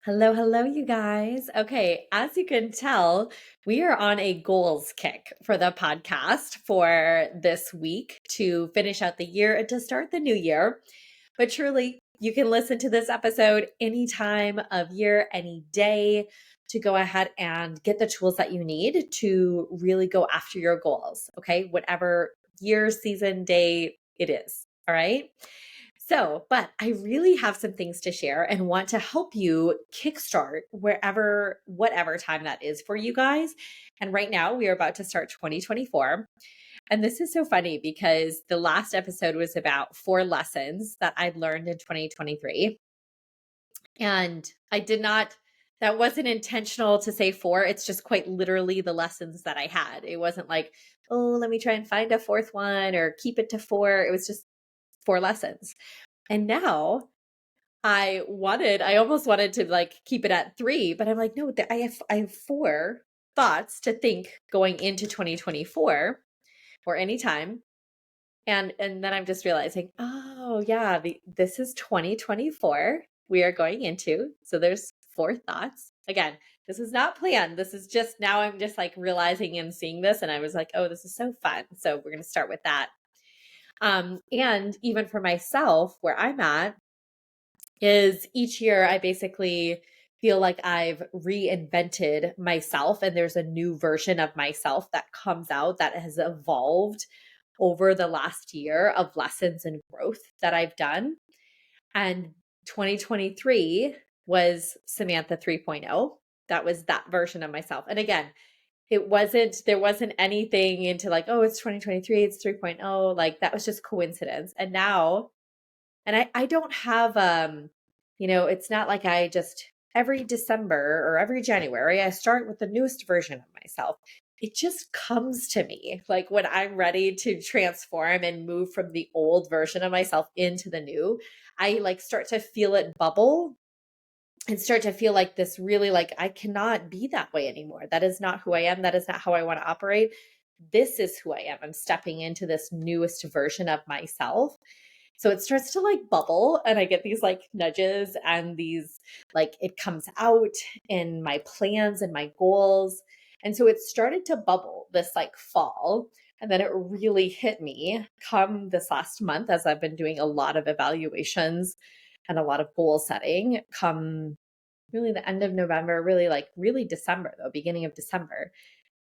Hello, hello, you guys. Okay, as you can tell, we are on a goals kick for the podcast for this week to finish out the year and to start the new year. But truly, you can listen to this episode any time of year, any day to go ahead and get the tools that you need to really go after your goals. Okay, whatever year, season, day it is. All right. But I really have some things to share and want to help you kickstart whatever time that is for you guys. And right now we are about to start 2024. And this is so funny because the last episode was about 4 lessons that I've learned in 2023. And that wasn't intentional to say four. It's just quite literally the lessons that I had. It wasn't like, oh, let me try and find a fourth one or keep it to four. It was just 4 lessons. And now I almost wanted to like keep it at 3, but I'm like, no, I have 4 thoughts to think going into 2024 or anytime. And then I'm just realizing, oh yeah, this is 2024 we are going into. So there's 4 thoughts. Again, this is not planned. This is just now I'm just like realizing and seeing this. And I was like, oh, this is so fun. So we're going to start with that. And even for myself, where I'm at, is each year I basically feel like I've reinvented myself and there's a new version of myself that comes out that has evolved over the last year of lessons and growth that I've done. And 2023 was Samantha 3.0. That was that version of myself. And again, there wasn't anything into like, oh, it's 2023, it's 3.0. Like that was just coincidence. And now, and I don't have it's not like I just every December or every January I start with the newest version of myself. It just comes to me like when I'm ready to transform and move from the old version of myself into the new. I like start to feel it bubble and start to feel like this really like I cannot be that way anymore. That is not who I am. That is not how I want to operate. This is who I am. I'm stepping into this newest version of myself. So it starts to like bubble and I get these like nudges and these like it comes out in my plans and my goals. And so it started to bubble this like fall. And then it really hit me come this last month as I've been doing a lot of evaluations and a lot of goal setting come really the end of November, really December though, beginning of December.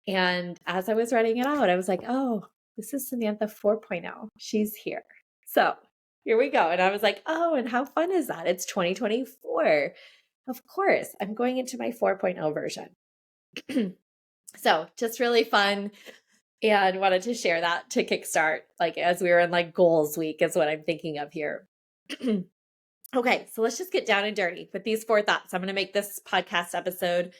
And as I was writing it out, I was like, oh, this is Samantha 4.0. She's here. So here we go. And I was like, oh, and how fun is that? It's 2024. Of course, I'm going into my 4.0 version. So just really fun and wanted to share that to kickstart, like as we were in like goals week is what I'm thinking of here. Okay, so let's just get down and dirty with these 4 thoughts. I'm going to make this podcast episode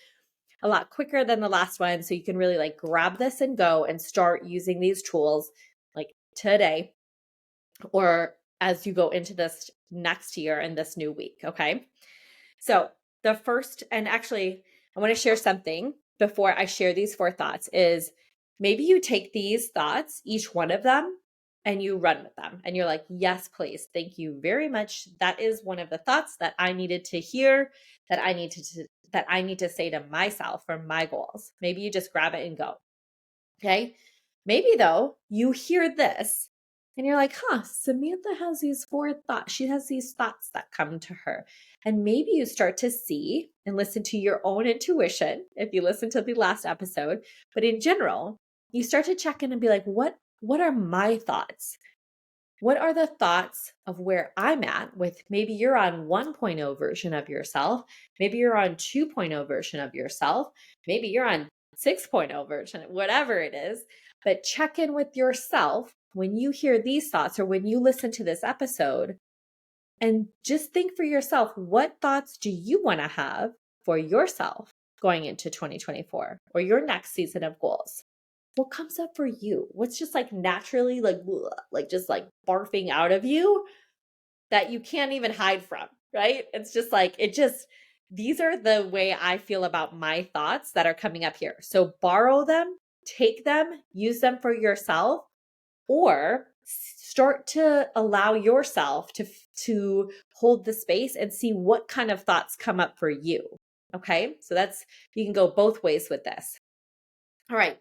a lot quicker than the last one. So you can really like grab this and go and start using these tools like today or as you go into this next year and this new week. Okay. So the first, and actually, I want to share something before I share these 4 thoughts is maybe you take these thoughts, each one of them, and you run with them. And you're like, yes, please. Thank you very much. That is one of the thoughts that I needed to hear, that I need to say to myself for my goals. Maybe you just grab it and go. Okay. Maybe though, you hear this and you're like, huh, Samantha has these 4 thoughts. She has these thoughts that come to her. And maybe you start to see and listen to your own intuition if you listen to the last episode. But in general, you start to check in and be like, what are my thoughts? What are the thoughts of where I'm at with maybe you're on 1.0 version of yourself. Maybe you're on 2.0 version of yourself. Maybe you're on 6.0 version, whatever it is. But check in with yourself when you hear these thoughts or when you listen to this episode and just think for yourself, what thoughts do you want to have for yourself going into 2024 or your next season of goals? What comes up for you? What's just like naturally like just like barfing out of you that you can't even hide from, right? It's just like these are the way I feel about my thoughts that are coming up here. So borrow them, take them, use them for yourself, or start to allow yourself to hold the space and see what kind of thoughts come up for you. Okay? So you can go both ways with this. All right.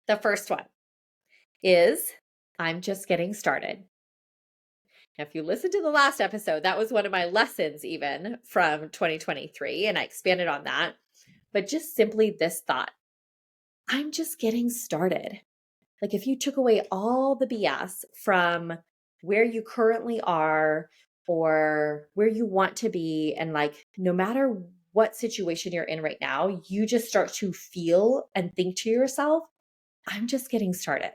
The first one is I'm just getting started. Now, if you listen to the last episode, that was one of my lessons even from 2023, and I expanded on that. But just simply this thought, I'm just getting started. Like if you took away all the BS from where you currently are or where you want to be, and like no matter what situation you're in right now, you just start to feel and think to yourself, I'm just getting started.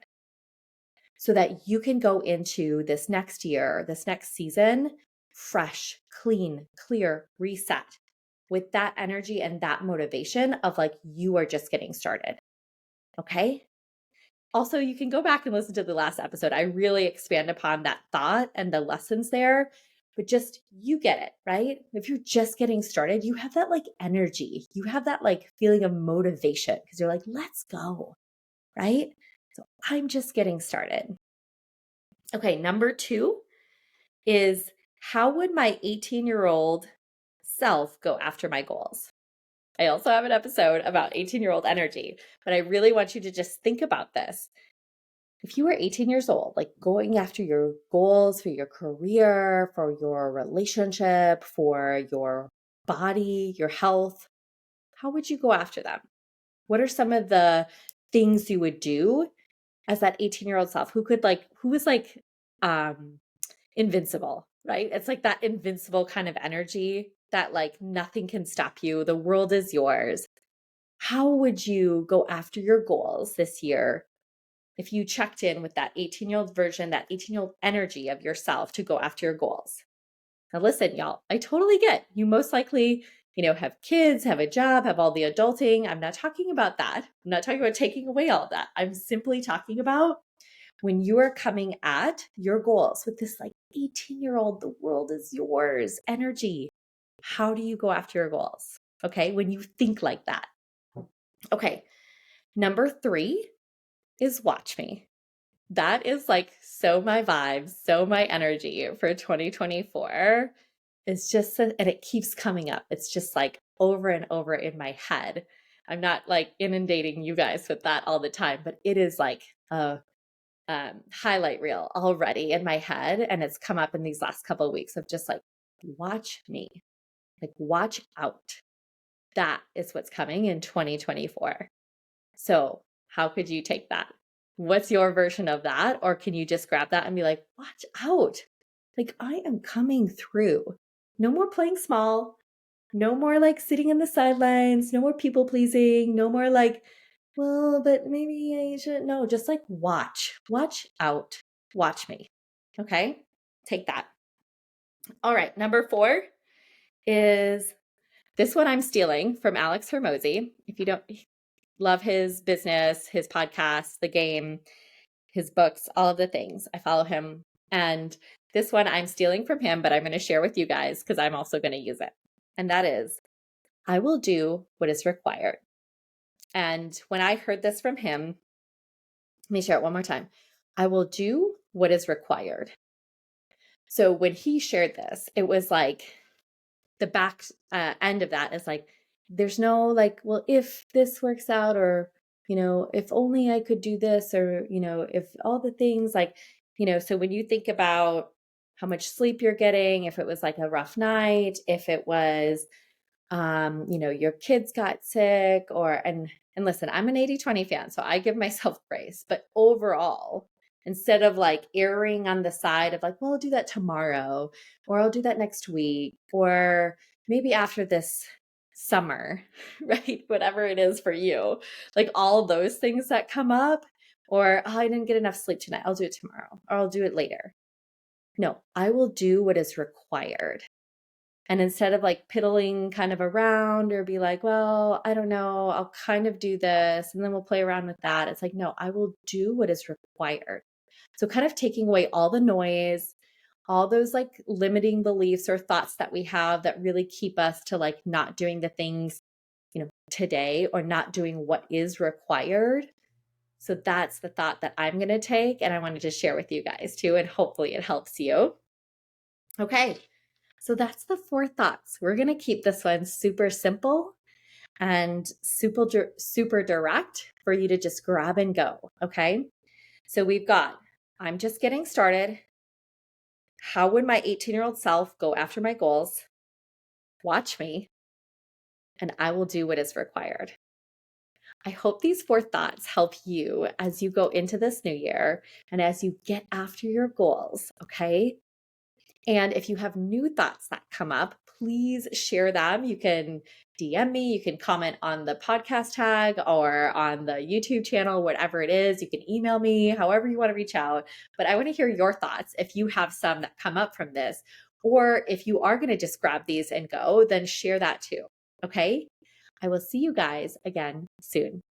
So that you can go into this next year, this next season, fresh, clean, clear, reset with that energy and that motivation of like, you are just getting started. Okay. Also, you can go back and listen to the last episode. I really expand upon that thought and the lessons there, but just you get it, right? If you're just getting started, you have that like energy, you have that like feeling of motivation because you're like, let's go, right? So I'm just getting started. Okay, number 2 is how would my 18-year-old self go after my goals? I also have an episode about 18-year-old energy, but I really want you to just think about this. If you were 18 years old, like going after your goals for your career, for your relationship, for your body, your health, how would you go after them? What are some of the things you would do as that 18-year-old self who was like invincible, right? It's like that invincible kind of energy that like nothing can stop you. The world is yours. How would you go after your goals this year if you checked in with that 18-year-old version, that 18-year-old energy of yourself to go after your goals? Now, listen, y'all, I totally get you most likely, have kids, have a job, have all the adulting. I'm not talking about that. I'm not talking about taking away all of that. I'm simply talking about when you are coming at your goals with this like 18-year-old, the world is yours energy. How do you go after your goals? Okay. When you think like that. Okay. Number 3 is watch me. That is like so my vibes, so my energy for 2024. It's just, and it keeps coming up. It's just like over and over in my head. I'm not like inundating you guys with that all the time, but it is like a highlight reel already in my head. And it's come up in these last couple of weeks of just like, watch me, like watch out. That is what's coming in 2024. So how could you take that? What's your version of that? Or can you just grab that and be like, watch out. Like I am coming through. No more playing small. No more like sitting in the sidelines. No more people pleasing. No more like, well, but maybe I shouldn't. No, just like watch out, watch me. Okay. Take that. All right. Number 4 is this one I'm stealing from Alex Hormozi. If you don't love his business, his podcast, the game, his books, all of the things, I follow him. And this one I'm stealing from him, but I'm going to share with you guys because I'm also going to use it. And that is, I will do what is required. And when I heard this from him, let me share it one more time. I will do what is required. So when he shared this, it was like the back end of that is like, there's no like, well, if this works out, or, if only I could do this, or, if all the things like, so when you think about how much sleep you're getting, if it was like a rough night, if it was, your kids got sick, and listen, I'm an 80-20 fan, so I give myself grace, but overall, instead of like erring on the side of like, well, I'll do that tomorrow, or I'll do that next week, or maybe after this summer, right? Whatever it is for you, like all those things that come up, or oh, I didn't get enough sleep tonight, I'll do it tomorrow, or I'll do it later. No, I will do what is required. And instead of like piddling kind of around or be like, well, I don't know, I'll kind of do this and then we'll play around with that. It's like, no, I will do what is required. So kind of taking away all the noise, all those like limiting beliefs or thoughts that we have that really keep us to like not doing the things, today, or not doing what is required. So that's the thought that I'm going to take, and I wanted to share with you guys too, and hopefully it helps you. Okay, so that's the 4 thoughts. We're going to keep this one super simple and super direct for you to just grab and go. Okay, so we've got, I'm just getting started. How would my 18-year-old self go after my goals? Watch me, and I will do what is required. I hope these 4 thoughts help you as you go into this new year and as you get after your goals, okay? And if you have new thoughts that come up, please share them. You can DM me, you can comment on the podcast tag or on the YouTube channel, whatever it is. You can email me, however you want to reach out. But I want to hear your thoughts if you have some that come up from this. Or if you are going to just grab these and go, then share that too. Okay? I will see you guys again soon.